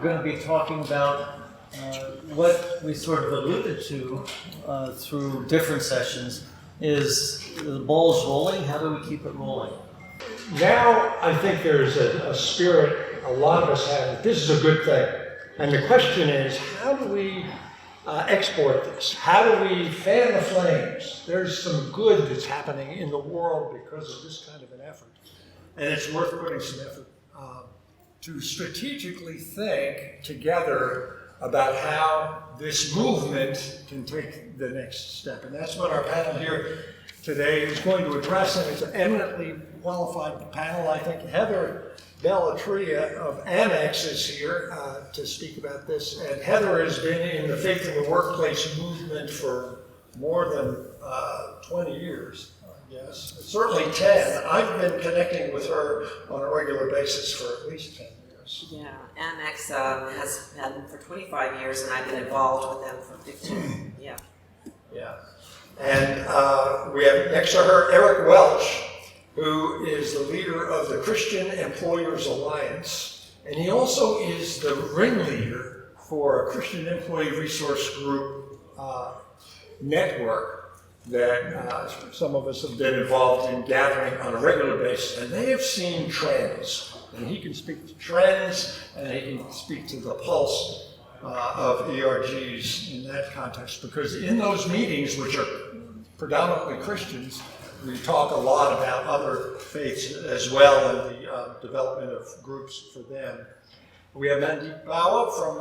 going to be talking about what we sort of alluded to through different sessions is the ball's rolling. How do we keep it rolling? Now I think there's a spirit a lot of us have that this is a good thing. And the question is, how do we export this? How do we fan the flames? There's some good that's happening in the world because of this kind of an effort. And it's worth putting some effort to strategically think together about how this movement can take the next step. And that's what our panel here today is going to address, and it's an eminently qualified panel. I think Heather Atria of Amex is here to speak about this. And Heather has been in the Faith in the Workplace movement for more than 20 years. Yes, certainly 10. I've been connecting with her on a regular basis for at least 10 years. Yeah, Amex has had them for 25 years, and I've been involved with them for 15. Yeah. Yeah. And we have next to her Eric Welch, who is the leader of the Christian Employers Alliance. And he also is the ringleader for a Christian Employee Resource Group network that some of us have been involved in gathering on a regular basis, and they have seen trends. And he can speak to trends, and he can speak to the pulse of ERGs in that context, because in those meetings, which are predominantly Christians, we talk a lot about other faiths as well and the development of groups for them. We have Mandeep Bawa from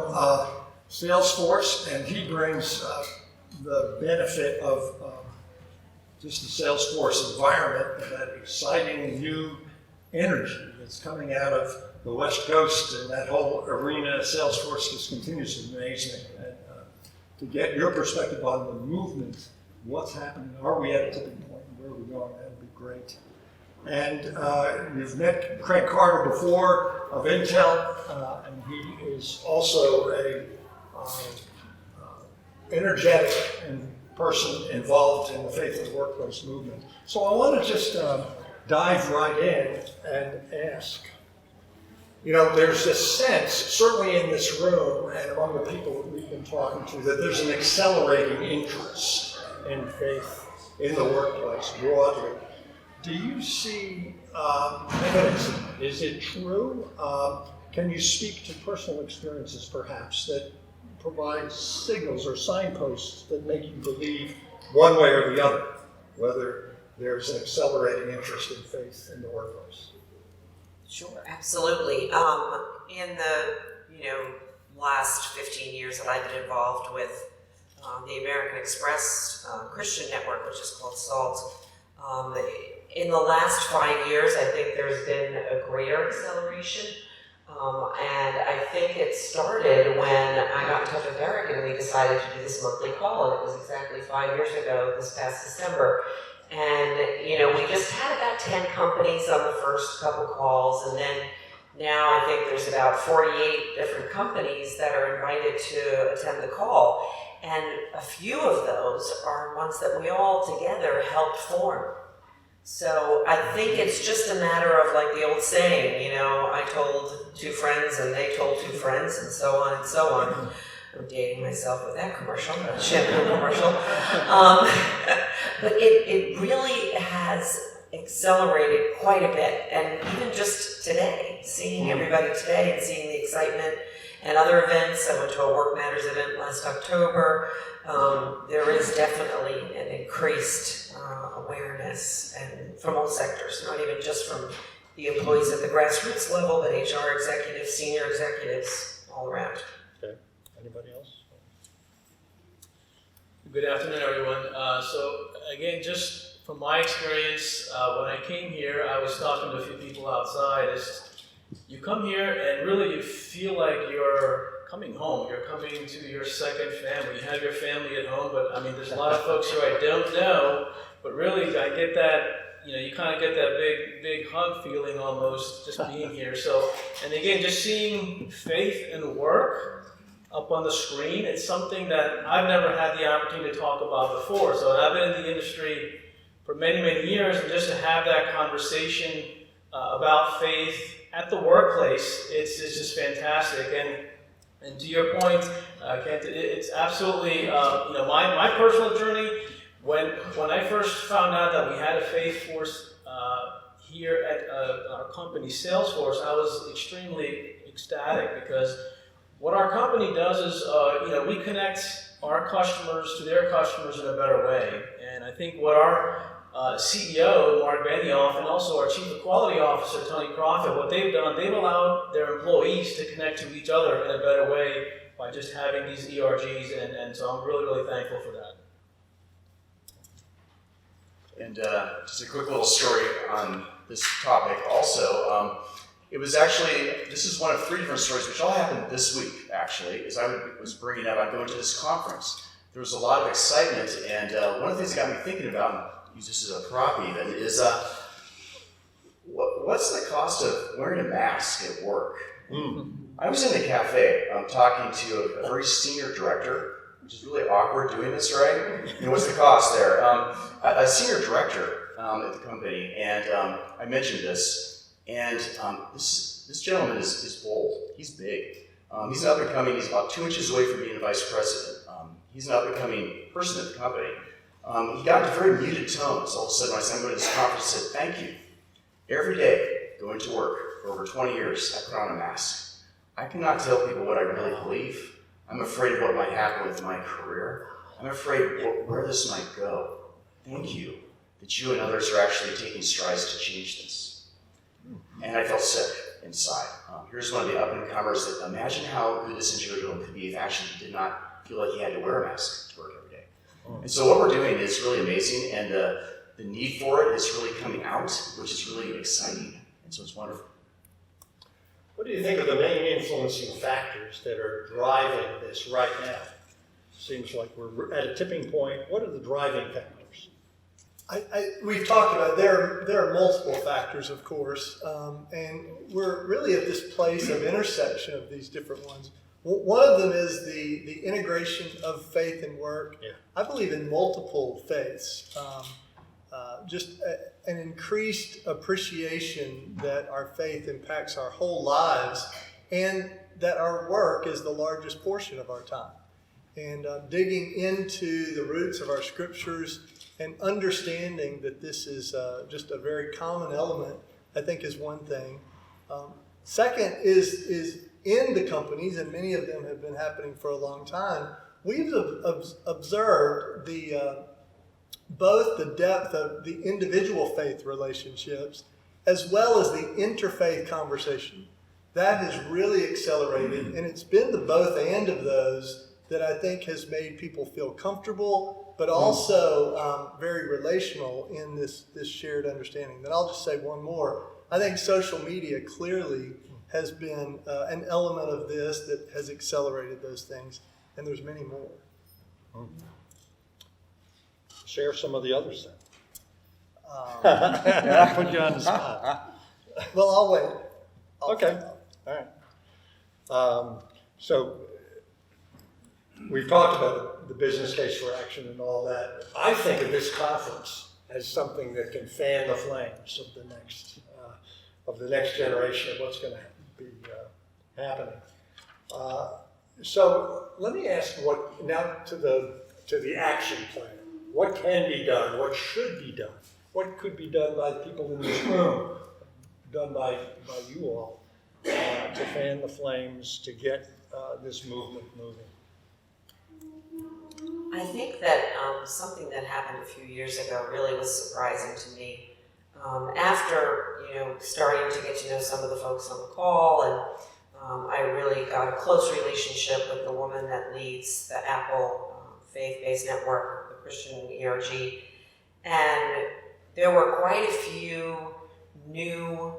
Salesforce, and he brings the benefit of just the Salesforce environment and that exciting new energy that's coming out of the West Coast and that whole arena. Salesforce just continues to amaze me. And to get your perspective on the movement, what's happening, are we at a tipping point, and where are we going, that would be great. And you've met Craig Carter before of Intel, and he is also a energetic person involved in the Faith in the Workplace movement. So I want to just dive right in and ask, you know, there's this sense, certainly in this room and among the people that we've been talking to, that there's an accelerating interest in faith in the workplace broadly. Do you see evidence? Is it true? Can you speak to personal experiences, perhaps, that provide signals or signposts that make you believe one way or the other, whether there's an accelerating interest in faith in the workplace? Sure, absolutely. In the last 15 years that I've been involved with the American Express Christian Network, which is called SALT, in the last 5 years, I think there's been a greater acceleration. And I think it started when I got in touch with Eric and we decided to do this monthly call, and it was exactly 5 years ago, this past December. And, we just had about 10 companies on the first couple calls, and then now I think there's about 48 different companies that are invited to attend the call. And a few of those are ones that we all together helped form. So I think it's just a matter of, like the old saying, I told two friends and they told two friends, and so on and so on. I'm dating myself with that commercial, shampoo commercial. But it really has accelerated quite a bit. And even just today, seeing everybody today and seeing the excitement and other events. I went to a Work Matters event last October. There is definitely an increased awareness, and from all sectors, not even just from the employees at the grassroots level, but HR executives, senior executives, all around. Okay. Anybody else? Good afternoon, everyone. So again, just from my experience, when I came here, I was talking to a few people outside. You come here and really you feel like you're coming home. You're coming to your second family. You have your family at home, but there's a lot of folks who I don't know, but really I get that, you kind of get that big hug feeling almost just being here. So, and again, just seeing faith and work up on the screen, it's something that I've never had the opportunity to talk about before. So I've been in the industry for many, many years, and just to have that conversation about faith at the workplace, it's just fantastic. And And to your point, Kent, it's absolutely, my personal journey, when I first found out that we had a faith force here at our company, Salesforce, I was extremely ecstatic, because what our company does is, we connect our customers to their customers in a better way. And I think what our CEO, Mark Benioff, and also our Chief Quality Officer, Tony Profit, what they've done, they've allowed their employees to connect to each other in a better way by just having these ERGs, and so I'm really, really thankful for that. And just a quick little story on this topic also. It was actually, this is one of 3 different stories, which all happened this week, actually, as I was bringing up, I'm going to this conference. There was a lot of excitement, and one of the things that got me thinking about, use this as a prop even, is what's the cost of wearing a mask at work? I was in the cafe talking to a very senior director, which is really awkward doing this, right? What's the cost there? A senior director at the company, and I mentioned this, and this gentleman is bold. He's big. He's an up-and-coming, he's about 2 inches away from being a vice president. He's an up-and-coming person at the company. He got into very muted tones. All of a sudden, when I said I'm going to this conference, he said, "Thank you. Every day, going to work for over 20 years, I put on a mask. I cannot tell people what I really believe. I'm afraid of what might happen with my career. I'm afraid where this might go. Thank you that you and others are actually taking strides to change this." And I felt sick inside. Here's one of the up-and-comers that imagine how good this individual could be if actually he did not feel like he had to wear a mask to work every day. And so what we're doing is really amazing, and the need for it is really coming out, which is really exciting. And so it's wonderful. What do you think are the main influencing factors that are driving this right now? Seems like we're at a tipping point. What are the driving factors? We've talked about there are multiple factors, of course, and we're really at this place of intersection of these different ones. One of them is the integration of faith and work. Yeah. I believe in multiple faiths. Just an increased appreciation that our faith impacts our whole lives, and that our work is the largest portion of our time. And digging into the roots of our scriptures and understanding that this is just a very common element, I think, is one thing. Second is in the companies, and many of them have been happening for a long time, we've observed both the depth of the individual faith relationships as well as the interfaith conversation. That has really accelerated, and it's been the both and of those that I think has made people feel comfortable, but also very relational in this shared understanding. Then I'll just say one more. I think social media clearly has been an element of this that has accelerated those things, and there's many more. Share some of the others then. Put you on the spot. Well, I'll wait. Okay. All right. So we've talked about the business case for action and all that. I think of this conference as something that can fan the flames of the next generation of what's going to be happening. So let me ask now to the action plan. What can be done? What should be done? What could be done by the people in this room? Done by you all to fan the flames, to get this movement moving? I think that something that happened a few years ago really was surprising to me. After starting to get to know some of the folks on the call, and I really got a close relationship with the woman that leads the Apple faith-based network, the Christian ERG, and there were quite a few new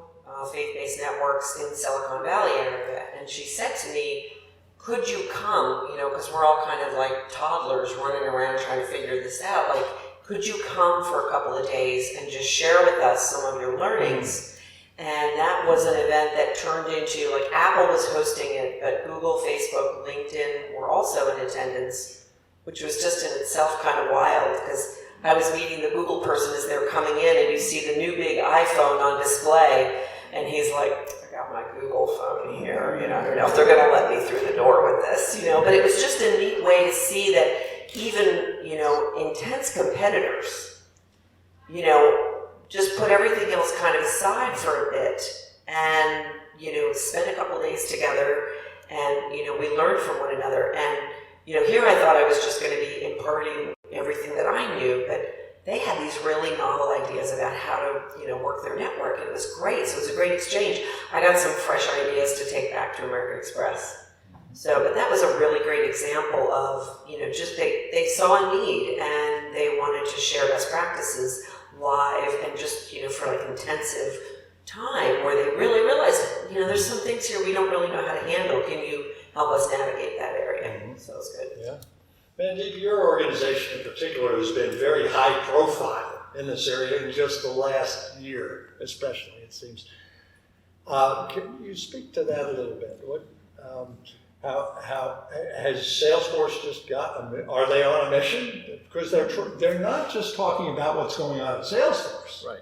faith-based networks in the Silicon Valley area, and she said to me, "Could you come, because we're all kind of like toddlers running around trying to figure this out, like, could you come for a couple of days and just share with us some of your learnings?" And that was an event that turned into, like, Apple was hosting it, but Google, Facebook, LinkedIn were also in attendance, which was just in itself kind of wild, because I was meeting the Google person as they were coming in, and you see the new big iPhone on display, and he's like, "I got my Google phone here. You know, I don't know if they're going to let me through the door with this, you know, but it was just a neat way to see that even, you know, intense competitors, you know, just put everything else kind of aside for a bit and, you know, spend a couple days together and, you know, we learned from one another. And, you know, here I thought I was just going to be imparting everything that I knew, but they had these really novel ideas about how to, you know, work their network, and it was great. So it was a great exchange. I got some fresh ideas to take back to American Express. So, but that was a really great example of, you know, just they saw a need and they wanted to share best practices live and just, you know, for like intensive time where they really realized, you know, there's some things here we don't really know how to handle. Can you help us navigate that area? So it was good. Yeah. Mandeep, your organization in particular has been very high profile in this area in just the last year, especially, it seems. Can you speak to that a little bit? What, how has Salesforce just are they on a mission? Because they're not just talking about what's going on at Salesforce. Right.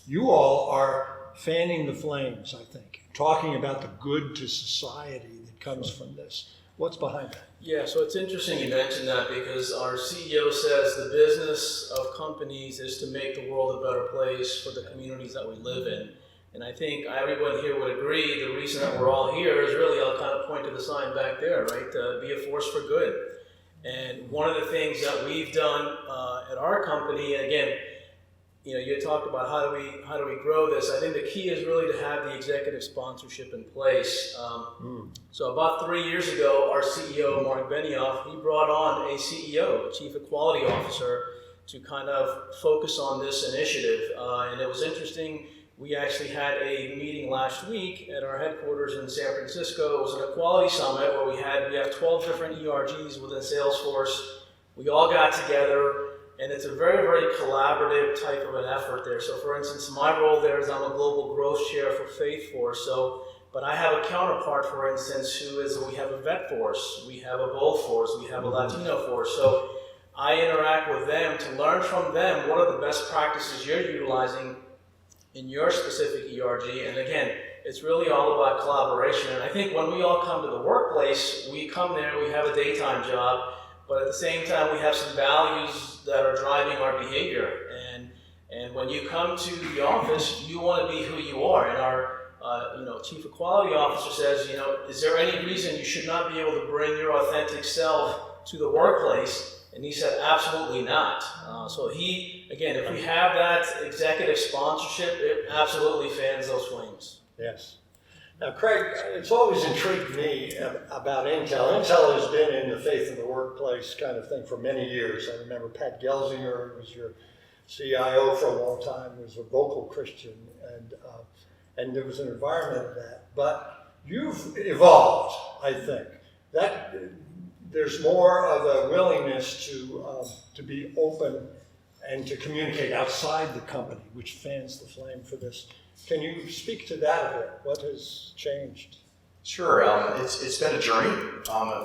You all are fanning the flames, I think, talking about the good to society that comes from this. What's behind that? Yeah, so it's interesting you mentioned that because our CEO says the business of companies is to make the world a better place for the communities that we live in. And I think everyone here would agree the reason that we're all here is really, I'll kind of point to the sign back there, right? To be a force for good. And one of the things that we've done at our company, and again, you know, you talked about how do we grow this. I think the key is really to have the executive sponsorship in place. So about 3 years ago, our CEO, Mark Benioff, he brought on a CEO, a Chief Equality Officer, to kind of focus on this initiative. And it was interesting. We actually had a meeting last week at our headquarters in San Francisco. It was an equality summit where we have 12 different ERGs within Salesforce. We all got together. And it's a very, very collaborative type of an effort there. So for instance, my role there is I'm a global growth chair for Faith Force. But I have a counterpart, for instance, we have a vet force, we have a bold force, we have a Latino force. So I interact with them to learn from them what are the best practices you're utilizing in your specific ERG. And again, it's really all about collaboration. And I think when we all come to the workplace, we come there, we have a daytime job, but at the same time, we have some values that are driving our behavior. And when you come to the office, you want to be who you are. And our Chief Equality Officer says, you know, is there any reason you should not be able to bring your authentic self to the workplace? And he said, absolutely not. So again, if we have that executive sponsorship, it absolutely fans those flames. Yes. Now, Craig, it's always intrigued me about Intel. Intel has been in the faith in the workplace kind of thing for many years. I remember Pat Gelsinger, who was your CIO for a long time, was a vocal Christian, and there was an environment of that. But you've evolved, I think. That there's more of a willingness to be open and to communicate outside the company, which fans the flame for this. Can you speak to that a bit? What has changed? Sure. It's been a journey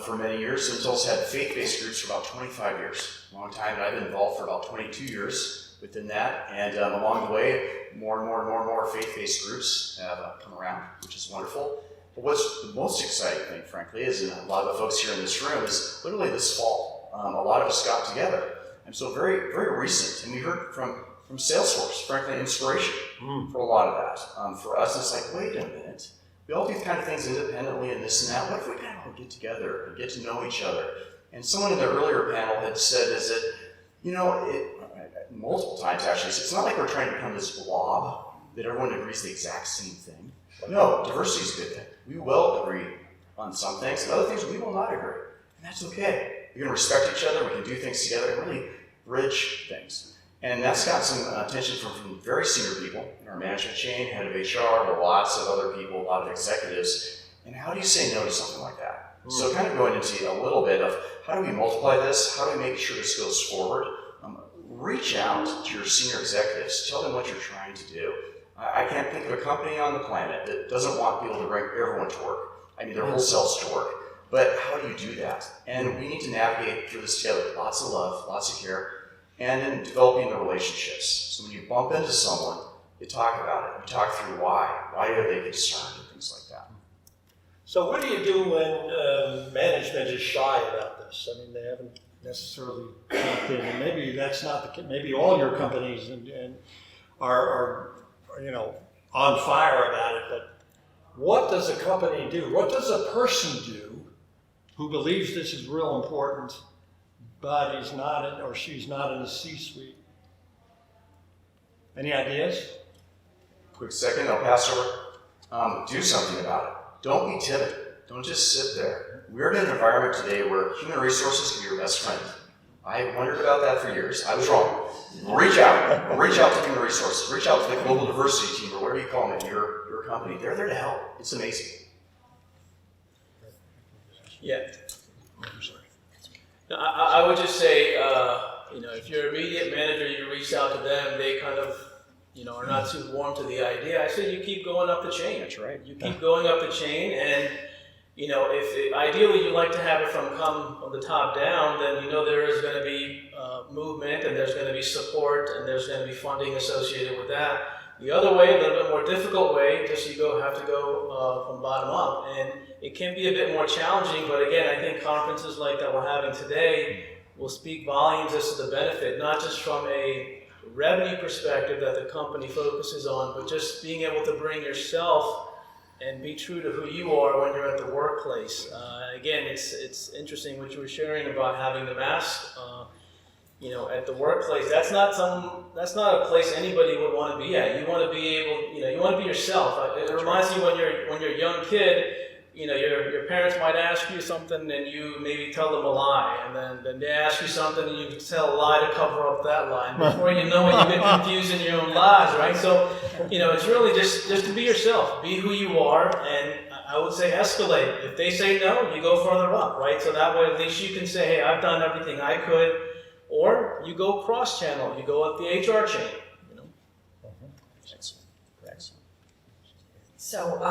for many years. Intel's had faith-based groups for about 25 years, a long time, and I've been involved for about 22 years within that. And along the way, more and more faith-based groups have come around, which is wonderful. But what's the most exciting thing, frankly, is, and a lot of the folks here in this room, is literally this fall, a lot of us got together. And so very, very recent, and we heard from Salesforce, frankly, inspiration for a lot of that. For us, it's like, wait a minute. We all do kind of things independently and this and that. What if we kind of all get together and get to know each other? And someone in the earlier panel had said, multiple times actually, it's not like we're trying to become this blob that everyone agrees the exact same thing. No, diversity is a good thing. We will agree on some things, and other things we will not agree. And that's okay. We can respect each other, we can do things together, and really bridge things. And that's got some attention from very senior people in our management chain, head of HR, but lots of other people, a lot of executives. And how do you say no to something like that? So kind of going into a little bit of how do we multiply this? How do we make sure this goes forward? Reach out to your senior executives. Tell them what you're trying to do. I can't think of a company on the planet that doesn't want people to bring everyone to work. I mean, their whole selves to work. But how do you do that? And we need to navigate through this together. Lots of love, lots of care, and in developing the relationships. So when you bump into someone, You talk about it. You talk through why. Why are they concerned and things like that. So what do you do when management is shy about this? I mean, they haven't necessarily jumped in, and maybe that's not the case. Maybe all your companies and are on fire about it. But what does a company do? What does a person do who believes this is real important, but is not or she's not in the C-suite? Any ideas? Quick second, I'll pass over. Do something about it. Don't be timid. Don't just sit there. We're in an environment today where human resources can be your best friend. I wondered about that for years. I was wrong. Reach out. Reach out to human resources. Reach out to the global diversity team, or whatever you call them in your company. They're there to help. It's amazing. Yeah. No, I would just say, if your immediate manager, you reach out to them, they kind of, are not too warm to the idea. I say you keep going up the chain. That's right. You keep going up the chain, and if ideally you'd like to have it come from the top down, then there is going to be movement, and there's going to be support, and there's going to be funding associated with that. The other way, a little bit more difficult way, just have to go from bottom up, and it can be a bit more challenging. But again, I think conferences like that we're having today will speak volumes as to the benefit, not just from a revenue perspective that the company focuses on, but just being able to bring yourself and be true to who you are when you're at the workplace. Again, it's interesting what you were sharing about having the mask. At the workplace, that's not a place anybody would want to be at. You want to be able, you want to be yourself. It reminds me when you're a young kid, your parents might ask you something and you maybe tell them a lie, and then they ask you something and you tell a lie to cover up that lie. And before you know it, you get confused in your own lies, right? So, it's really just to be yourself, be who you are, and I would say escalate. If they say no, you go further up, right? So that way at least you can say, hey, I've done everything I could, or you go cross-channel, you go up the HR chain, Excellent. So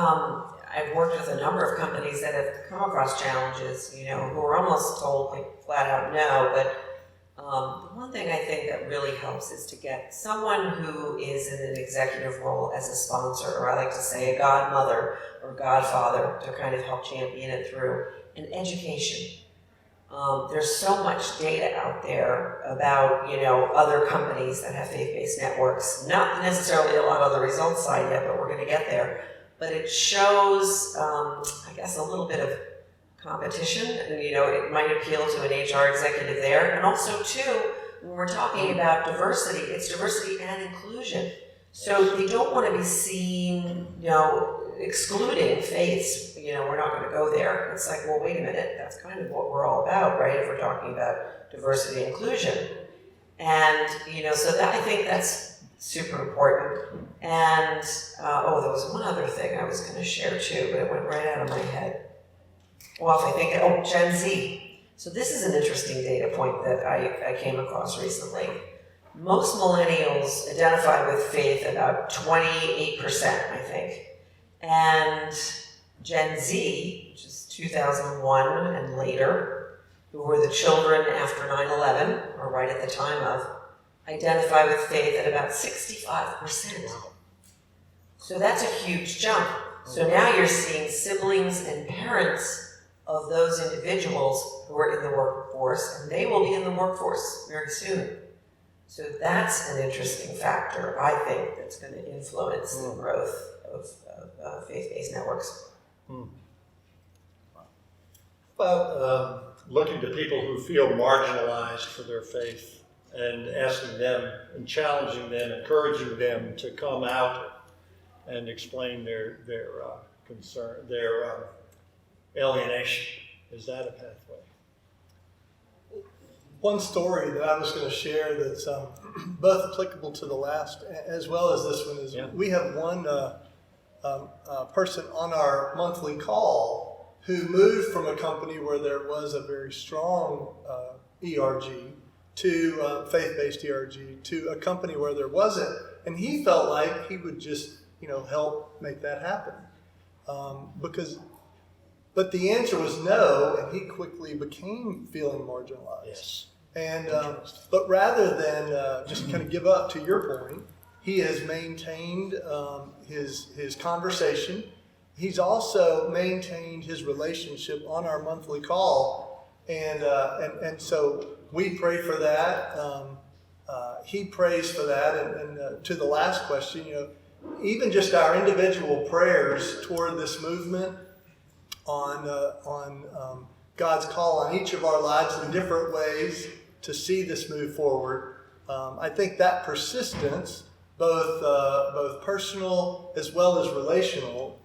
I've worked with a number of companies that have come across challenges, who are almost told flat out no, but the one thing I think that really helps is to get someone who is in an executive role as a sponsor, or I like to say a godmother or godfather, to kind of help champion it through, and education. There's so much data out there about, other companies that have faith-based networks. Not necessarily a lot on the results side yet, but we're going to get there. But it shows, I guess, a little bit of competition, and it might appeal to an HR executive there. And also, too, when we're talking about diversity, it's diversity and inclusion. So they don't want to be seen, excluding faiths. We're not going to go there. It's like, well, wait a minute, that's kind of what we're all about, right? If we're talking about diversity and inclusion. And, so that I think that's super important. And, there was one other thing I was going to share too, but it went right out of my head. Well, if I think, Gen Z. So this is an interesting data point that I came across recently. Most millennials identify with faith, about 28%, I think. And Gen Z, which is 2001 and later, who were the children after 9/11, or right at the time of, identify with faith at about 65%. So that's a huge jump. So now you're seeing siblings and parents of those individuals who are in the workforce, and they will be in the workforce very soon. So that's an interesting factor, I think, that's going to influence the growth of faith-based networks. Well, looking to people who feel marginalized for their faith and asking them and challenging them, encouraging them to come out and explain their concern, their alienation. Is that a pathway? One story that I was going to share that's both applicable to the last as well as this one is we have one person on our monthly call who moved from a company where there was a very strong ERG to faith-based ERG to a company where there wasn't, and he felt like he would just help make that happen but the answer was no, and he quickly became feeling marginalized. Yes. And but rather than just kind of give up, to your point, He has maintained his conversation. He's also maintained his relationship on our monthly call, and so we pray for that. He prays for that, and to the last question, even just our individual prayers toward this movement on God's call on each of our lives in different ways to see this move forward. I think that persistence, both personal as well as relational,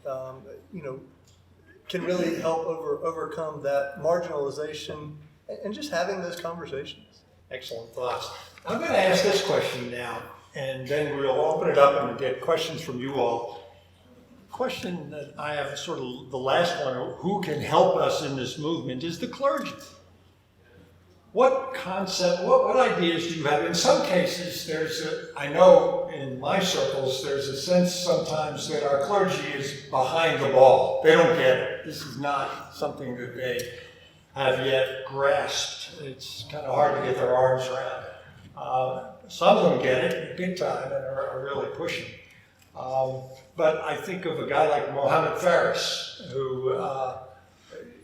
can really help overcome that marginalization and just having those conversations. Excellent thoughts. I'm going to ask this question now, and then we'll open it up and get questions from you all. Question that I have, sort of the last one, who can help us in this movement, is the clergy. What concept, what ideas do you have? In some cases, I know in my circles, there's a sense sometimes that our clergy is behind the ball. They don't get it. This is not something that they have yet grasped. It's kind of hard to get their arms around it. Some of them get it big time and are really pushing. But I think of a guy like Mohammed Faris, who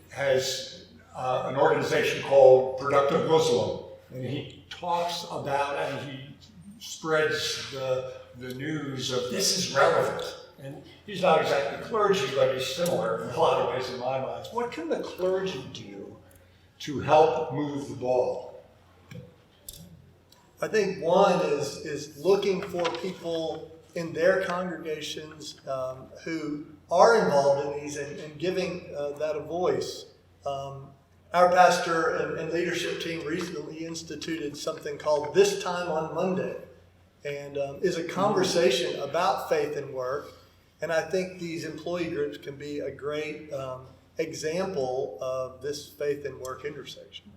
has an organization called Productive Muslim, and he talks about and he spreads the news of this is relevant. And he's not exactly clergy, but he's similar in a lot of ways in my mind. What can the clergy do to help move the ball? I think one is looking for people in their congregations who are involved in these and giving that a voice. Our pastor and leadership team recently instituted something called This Time on Monday, and is a conversation about faith and work. And I think these employee groups can be a great example of this faith and work intersection.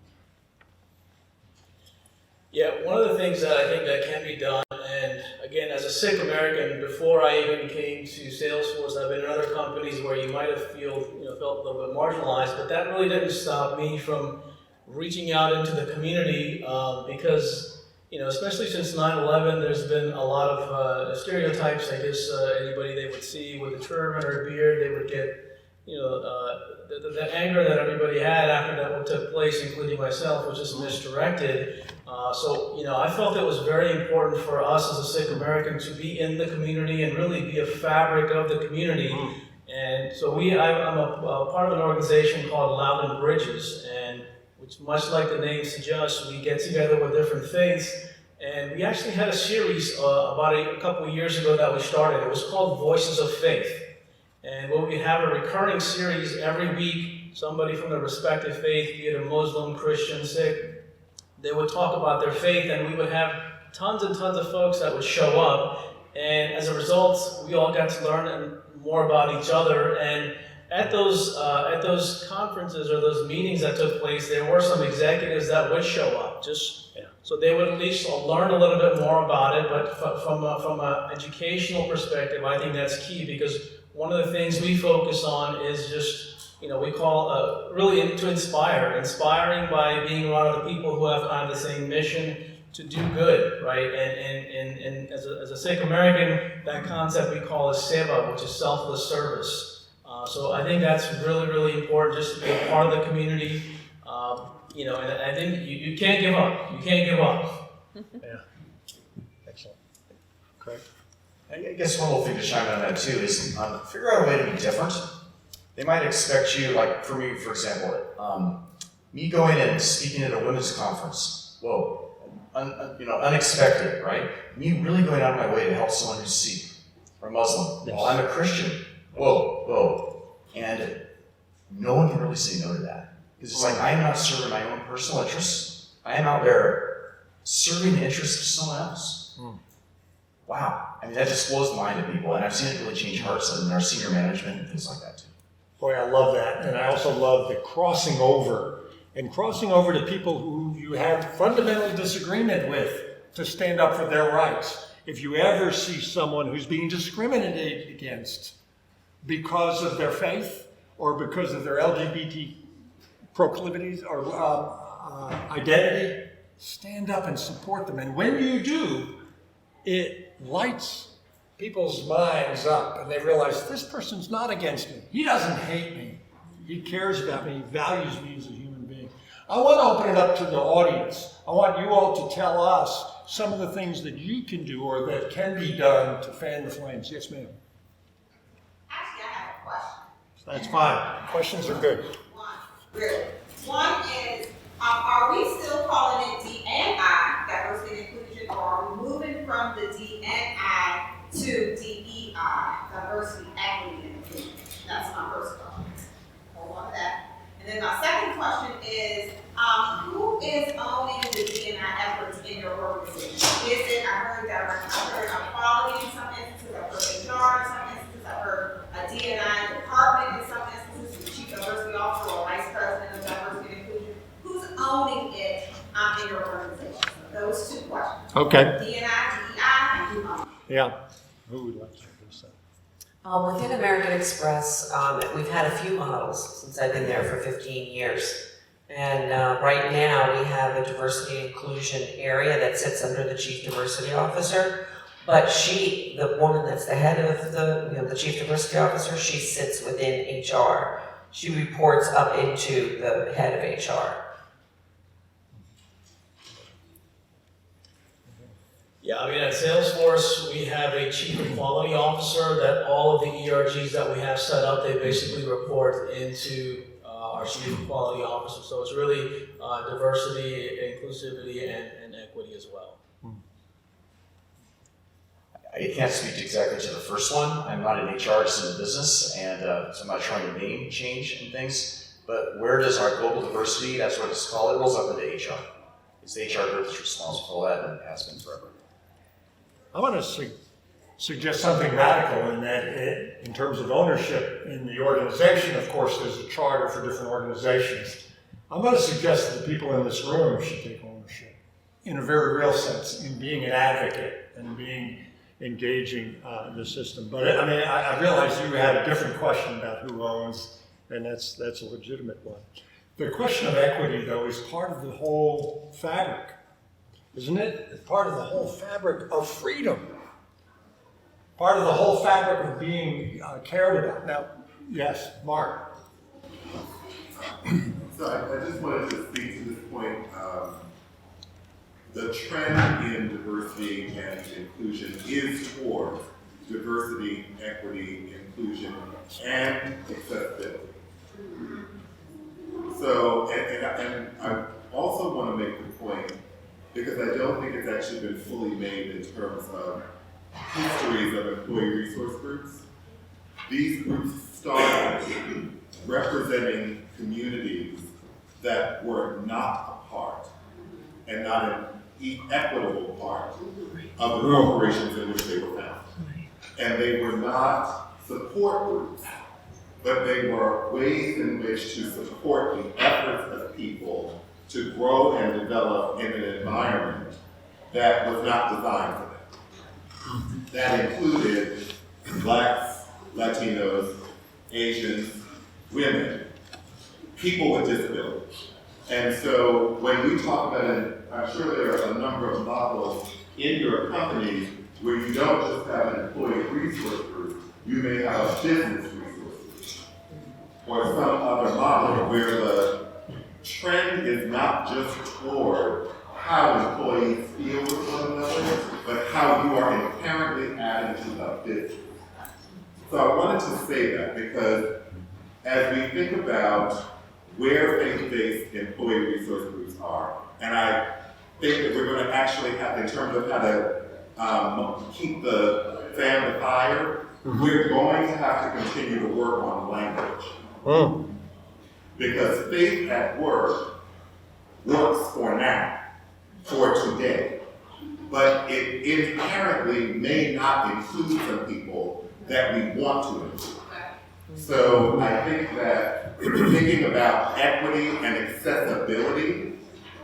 Yeah, one of the things that I think that can be done, and again, as a Sikh American, before I even came to Salesforce, I've been in other companies where you might have felt a little bit marginalized, but that really didn't stop me from reaching out into the community because, especially since 9/11, there's been a lot of stereotypes. I guess anybody they would see with a turban or a beard, they would get, the anger that everybody had after that what took place, including myself, was just misdirected. So I felt it was very important for us as a Sikh American to be in the community and really be a fabric of the community. And so I'm a part of an organization called Loudon Bridges, and which, much like the name suggests, we get together with different faiths. And we actually had a series about a couple of years ago that we started. It was called Voices of Faith. And we'll have a recurring series every week. Somebody from the respective faith, be it a Muslim, Christian, Sikh, they would talk about their faith, and we would have tons and tons of folks that would show up. And as a result, we all got to learn more about each other. And at those conferences or those meetings that took place, there were some executives that would show up, so they would at least learn a little bit more about it. But from an educational perspective, I think that's key, because one of the things we focus on is just, we call really to inspiring by being around other people who have kind of the same mission to do good, right? And as a Sikh American, that concept we call is seva, which is selfless service. So I think that's really, really important, just to be a part of the community. And I think you can't give up. You can't give up. Yeah. Excellent. Correct. I guess one little thing to chime in on that too is figure out a way to be different. They might expect you, like for me, for example, me going and speaking at a women's conference. Whoa, unexpected, right? Me really going out of my way to help someone who's Sikh or Muslim. Well, I'm a Christian. Whoa. And no one can really say no to that. Because it's like, I am not serving my own personal interests. I am out there serving the interests of someone else. Wow. I mean, that just blows the mind of people. And I've seen it really change hearts in our senior management and things like that too. Boy, I love that. And I also love the crossing over to people who you have fundamental disagreement with to stand up for their rights. If you ever see someone who's being discriminated against because of their faith or because of their LGBT proclivities or identity, stand up and support them. And when you do, it lights people's minds up and they realize this person's not against me. He doesn't hate me. He cares about me. He values me as a human being. I want to open it up to the audience. I want you all to tell us some of the things that you can do or that can be done to fan the flames. Yes, ma'am. Actually, I have a question. That's fine. Questions are good. One is, are we still calling it D&I, diversity and inclusion, or are we moving from the D&I to DEI, diversity, equity, and inclusion? That's my first question. Hold on to that. And then my second question is, who is owning the D&I efforts in your organization? Is it, I heard quality in some instances, I've heard HR in some instances, I've heard a D&I department in some instances, the chief diversity officer or vice president of diversity and inclusion. Who's owning it in your organization? So those two questions. Okay. D&I, DEI, and who owns it? Yeah. Who would like to address that? Within American Express, we've had a few models since I've been there for 15 years. And right now we have a diversity and inclusion area that sits under the Chief Diversity Officer. But she, the woman that's the head of the Chief Diversity Officer, she sits within HR. She reports up into the head of HR. Yeah, I mean, at Salesforce, we have a chief quality officer that all of the ERGs that we have set up, they basically report into our chief quality officer. So it's really diversity, inclusivity, and equity as well. I can't speak exactly to the first one. I'm not in HR, just in the business, and so I'm not trying to name change and things. But where does our global diversity, that's what it's called, it rolls up into HR. It's the HR group that's responsible for that and has been forever. I want to suggest something radical in that in terms of ownership in the organization. Of course, there's a charter for different organizations. I'm going to suggest that the people in this room should take ownership in a very real sense, in being an advocate and being engaging the system. But I mean, I realize you had a different question about who owns, and that's a legitimate one. The question of equity, though, is part of the whole fabric, isn't it? It's part of the whole fabric of freedom. Part of the whole fabric of being cared about. Now, yes, Mark. So I just wanted to speak to this point. The trend in diversity and inclusion is toward diversity, equity, inclusion, and accessibility. So, and I also want to make the point, because I don't think it's actually been fully made in terms of histories of employee resource groups. These groups started representing communities that were not a part and not an equitable part of the corporations in which they were found. And they were not support groups, but they were ways in which to support the efforts of people to grow and develop in an environment that was not designed for them. That included Blacks, Latinos, Asians, women, people with disabilities. And so when we talk about it, I'm sure there are a number of models in your company where you don't just have an employee resource group, you may have a business resource group or some other model where the trend is not just toward how employees feel with one another, but how you are inherently adding to the business. So I wanted to say that because as we think about where faith-based employee resource groups are, and I think that we're going to actually have, in terms of how to keep the fan the fire, we're going to have to continue to work on language. Because faith at work works for now, for today, but it inherently may not include some people that we want to include. So I think that thinking about equity and accessibility,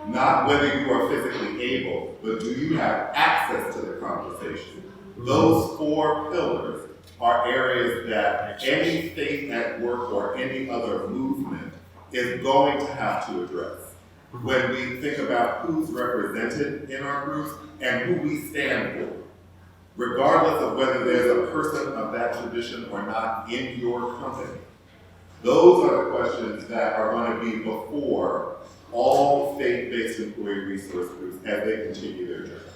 not whether you are physically able, but do you have access to the conversation? Those four pillars are areas that any faith at work or any other movement is going to have to address when we think about who's represented in our groups and who we stand for. regardless of whether there's a person of that tradition or not in your company. Those are the questions that are going to be before all faith-based employee resource groups as they continue their journey.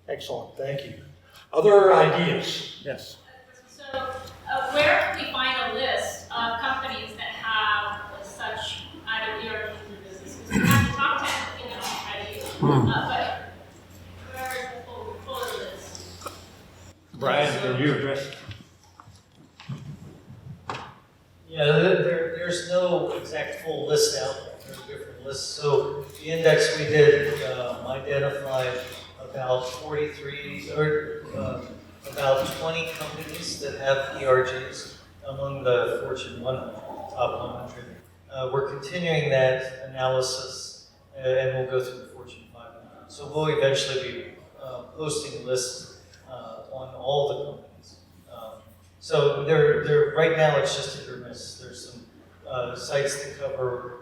Excellent, thank you. Other ideas? Yes. So, where can we find a list of companies that have such either ERG or business? Because we have the top 10, ideas, but where is the full list? Brian, can you address? Yeah, there's no exact full list out there. There's different lists. So the index we did identified about 43 or about 20 companies that have ERGs among the Fortune 100, top 100. We're continuing that analysis, and we'll go through the Fortune 500. So we'll eventually be posting lists on all the companies. So they're right now it's just hit or miss. There's some sites that cover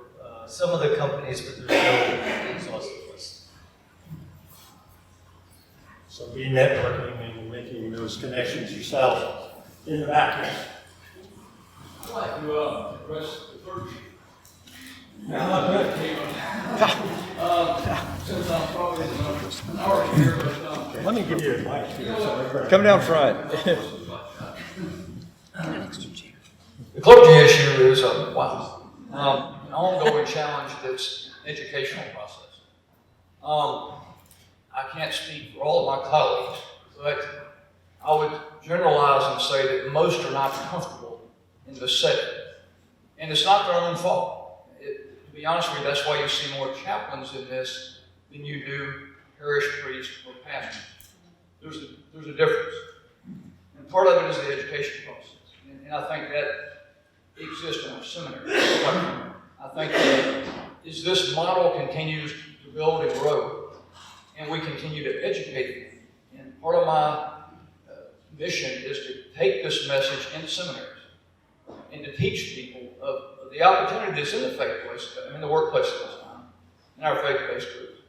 some of the companies, but there's no exhaustive list. So be networking and making those connections yourself in the back end. I'd like to address the clergy. Now, since I'm probably an hour here, but Let me give you a mic here. Come down front. the clergy issue is an ongoing challenge that's educational process. I can't speak for all of my colleagues, but I would generalize and say that most are not comfortable in this setting. And it's not their own fault. To be honest with you, that's why you see more chaplains in this than you do parish priests or pastors. There's a difference. And part of it is the education process. And I think that exists in our seminary. I think that as this model continues to build and grow, and we continue to educate them, and part of my mission is to take this message into seminaries and to teach people of the opportunity that's in the the workplace at this time, in our faith-based groups,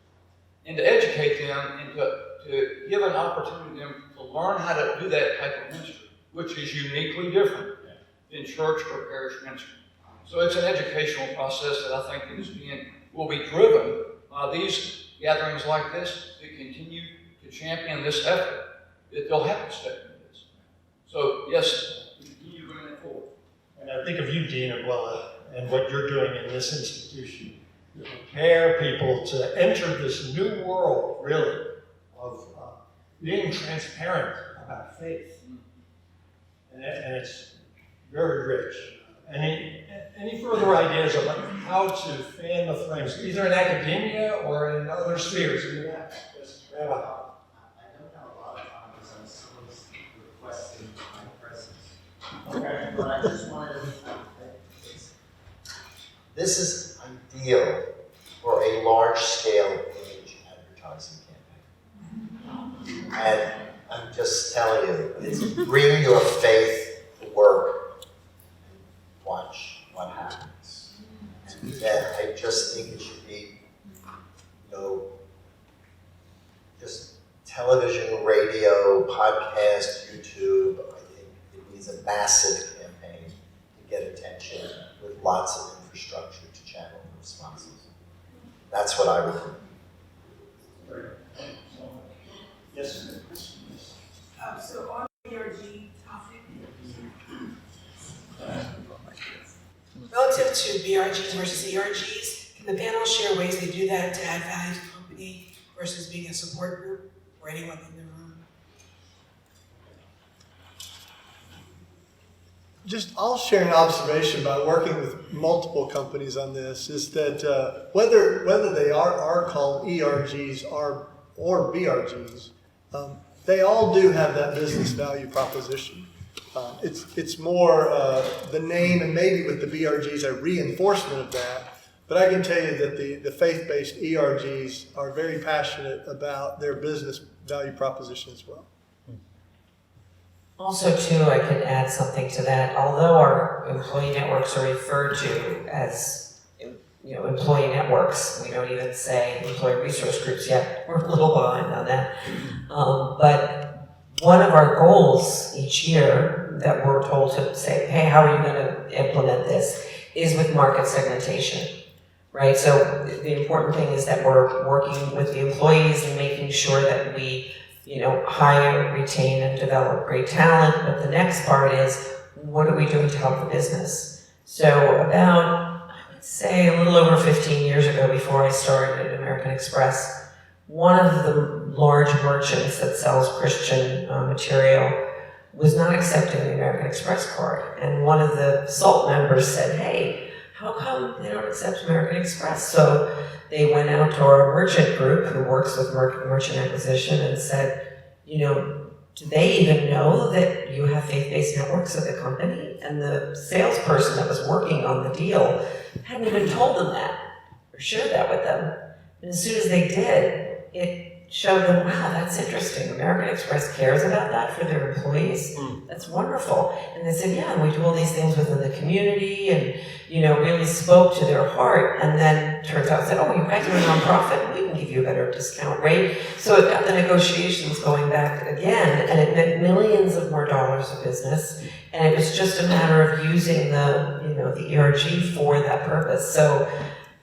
and to educate them and to give an opportunity to them to learn how to do that type of ministry, which is uniquely different than church or parish ministry. So it's an educational process that I think will be driven by these gatherings like this that continue to champion this effort, that they'll have to step into this. So yes, continue to bring that forward. And I think of you, Dean Aguila, and what you're doing in this institution to prepare people to enter this new world, really, of being transparent about faith. And it's very rich. Any further ideas about how to fan the flames, either in academia or in other spheres? Yes, Rabbi. I don't have a lot of comments on some of those requesting my presence. Okay. But I just wanted to this is ideal for a large-scale image advertising campaign. And I'm just telling you, it's bring your faith to work and watch what happens. And then I just think it should be, just television, radio, podcast, YouTube. I think it needs a massive campaign to get attention with lots of infrastructure to channel the responses. That's what I would do. Yes. So on the ERG topic, relative to BRGs versus ERGs, can the panel share ways they do that to add value to the company versus being a support group or anyone in the room? I'll share an observation about working with multiple companies on this, is that whether they are called ERGs or BRGs, they all do have that business value proposition. It's more the name, and maybe with the BRGs a reinforcement of that, but I can tell you that the faith-based ERGs are very passionate about their business value proposition as well. Also, too, I can add something to that. Although our employee networks are referred to as employee networks. We don't even say employee resource groups yet. We're a little behind on that. But one of our goals each year that we're told to say, hey, how are you going to implement this, is with market segmentation. Right, so the important thing is that we're working with the employees and making sure that we, hire, retain, and develop great talent. But the next part is, what are we doing to help the business? So about, I would say, a little over 15 years ago, before I started at American Express, one of the large merchants that sells Christian material was not accepting the American Express card. And one of the SALT members said, hey, how come they don't accept American Express? So they went out to our merchant group who works with merchant acquisition and said, do they even know that you have faith-based networks at the company? And the salesperson that was working on the deal hadn't even told them that or shared that with them. And as soon as they did, it showed them, wow, that's interesting. American Express cares about that for their employees. That's wonderful. And they said, yeah, and we do all these things within the community and, really spoke to their heart. And then turns out said, oh, you guys are a nonprofit, we can give you a better discount rate. So it got the negotiations going back again, and it meant millions of more dollars of business. And it was just a matter of using the ERG for that purpose. So,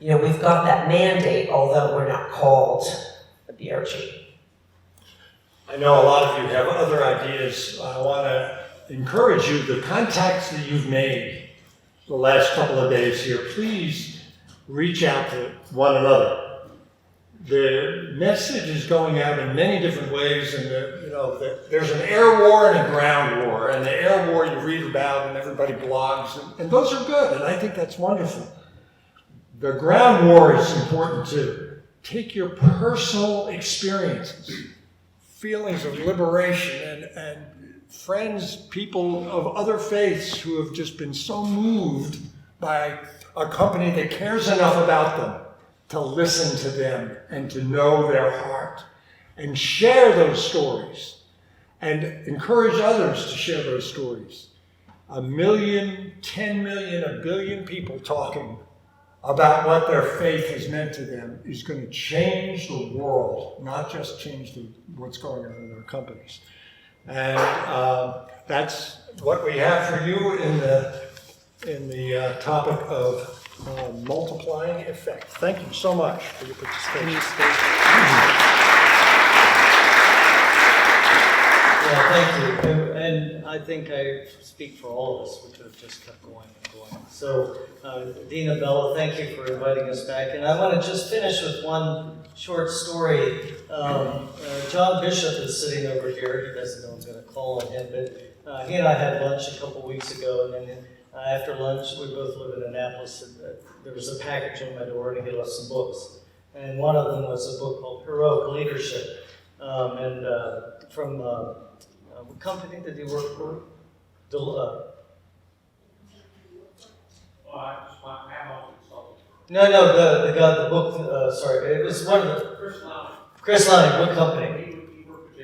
we've got that mandate, although we're not called the ERG. I know a lot of you have other ideas. I want to encourage you, the contacts that you've made the last couple of days here, please reach out to one another. The message is going out in many different ways, and there's an air war and a ground war, and the air war you read about and everybody blogs, and those are good, and I think that's wonderful. The ground war is important too. Take your personal experiences, feelings of liberation, and friends, people of other faiths who have just been so moved by a company that cares enough about them to listen to them and to know their heart, and share those stories and encourage others to share those stories. 1 million, 10 million, 1 billion people talking about what their faith has meant to them is going to change the world, not just change what's going on in our companies. And that's what we have for you in the topic of multiplying effect. Thank you so much for your participation. Yeah, thank you. And I think I speak for all of us. We could have just kept going and going. So, Dina, Bella, thank you for inviting us back. And I want to just finish with one short story. John Bishop is sitting over here. He doesn't know I'm going to call on him, but he and I had lunch a couple weeks ago, and then after lunch, we both live in Annapolis, and there was a package on my door, and he left some books. And one of them was a book called Heroic Leadership, from what company did he work for? No, the guy, the book, sorry, it was one of the... Chris Lonnie, what company? He worked for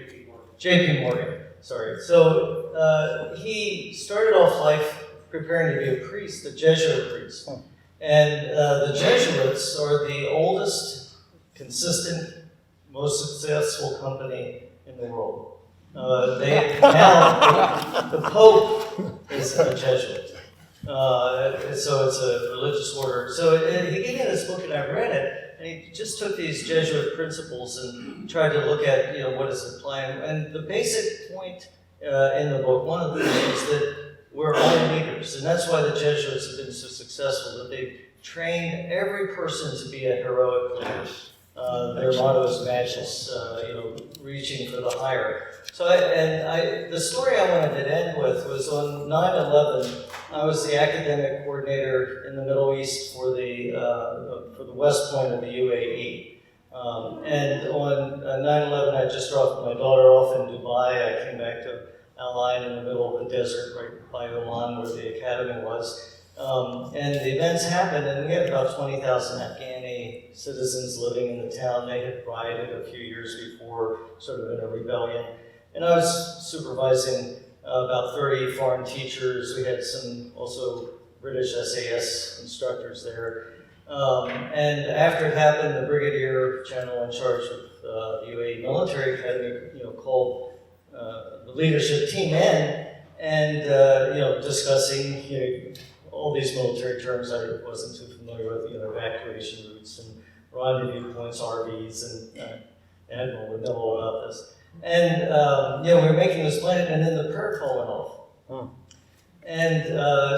JP Morgan, sorry. So he started off life preparing to be a priest, a Jesuit priest. And the Jesuits are the oldest, consistent, most successful company in the world. The Pope is a Jesuit. So it's a religious order. So he gave me this book and I read it, and he just took these Jesuit principles and tried to look at, what is applying. And the basic point in the book, one of them is that we're all leaders, and that's why the Jesuits have been so successful, that they've trained every person to be a heroic leader. Their motto is matchless, reaching for the higher. So the story I wanted to end with was on 9/11. I was the academic coordinator in the Middle East for the West Point of the UAE. And on 9/11, I just dropped my daughter off in Dubai. I came back to Al Ain in the middle of the desert, right by Oman, where the academy was. And the events happened, and we had about 20,000 Afghani citizens living in the town. They had rioted a few years before, sort of in a rebellion. And I was supervising about 30 foreign teachers. We had some also British SAS instructors there. And after it happened, the brigadier general in charge of the UAE Military Academy, called the leadership team in, and discussing all these military terms I wasn't too familiar with, evacuation routes and rendezvous points, RVs, and Admiral would know all about this. And we were making this plan, and then the prayer call went off. And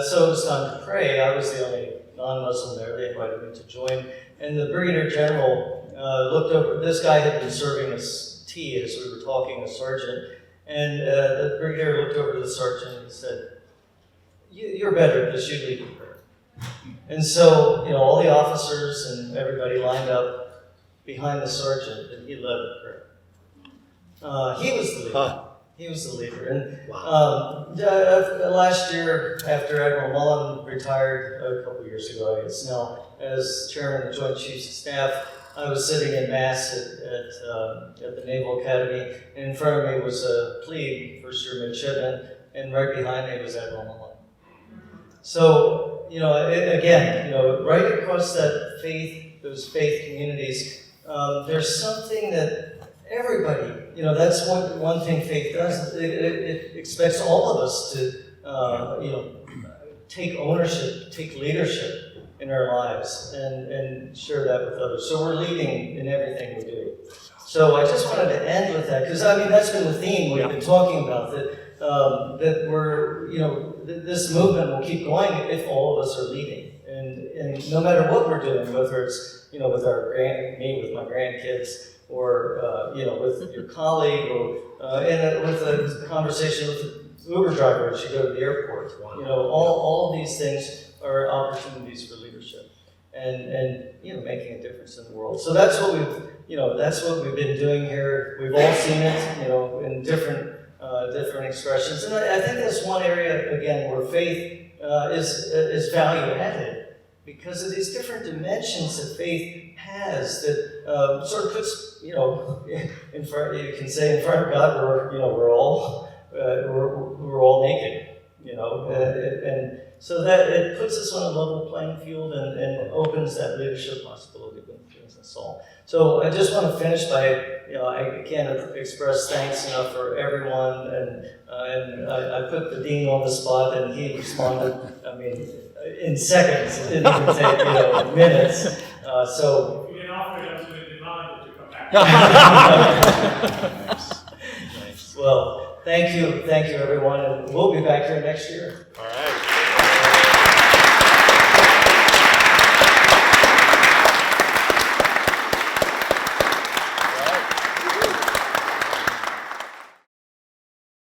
so it was time to pray. I was the only non-Muslim there. They invited me to join. And the brigadier general looked over. This guy had been serving us tea as we were talking, a sergeant. And the brigadier looked over to the sergeant and said, "You're better because you lead the prayer." And so, all the officers and everybody lined up behind the sergeant, and he led the prayer. He was the leader. He was the leader. And last year, after Admiral Mullen retired a couple years ago, I guess now, as chairman of the Joint Chiefs of Staff, I was sitting in Mass at the Naval Academy, and in front of me was a plebe, first-year midshipman, and right behind me was Admiral Mullen. So, right across that faith, those faith communities, there's something that everybody, that's one thing faith does. It expects all of us to, take ownership, take leadership in our lives and share that with others. So we're leading in everything we do. So I just wanted to end with that, because that's been the theme we've been talking about, that we're, this movement will keep going if all of us are leading. And no matter what we're doing, whether it's, with me with my grandkids, or with your colleague, or with a conversation with the Uber driver as you go to the airport. All of these things are opportunities for leadership, and making a difference in the world. So that's what we've been doing here. We've all seen it, in different expressions, and I think that's one area again where faith is value added. Because of these different dimensions that faith has, that sort of puts, in front. You can say in front of God, we're all naked, and so that it puts us on a level playing field and opens that leadership possibility within us all. So I just want to finish by, I can't express thanks enough for everyone, and I put the dean on the spot, and he responded. In seconds, it didn't even take minutes. So you can offer them to the demand to come back. Nice. Well, thank you everyone, and we'll be back here next year. All right.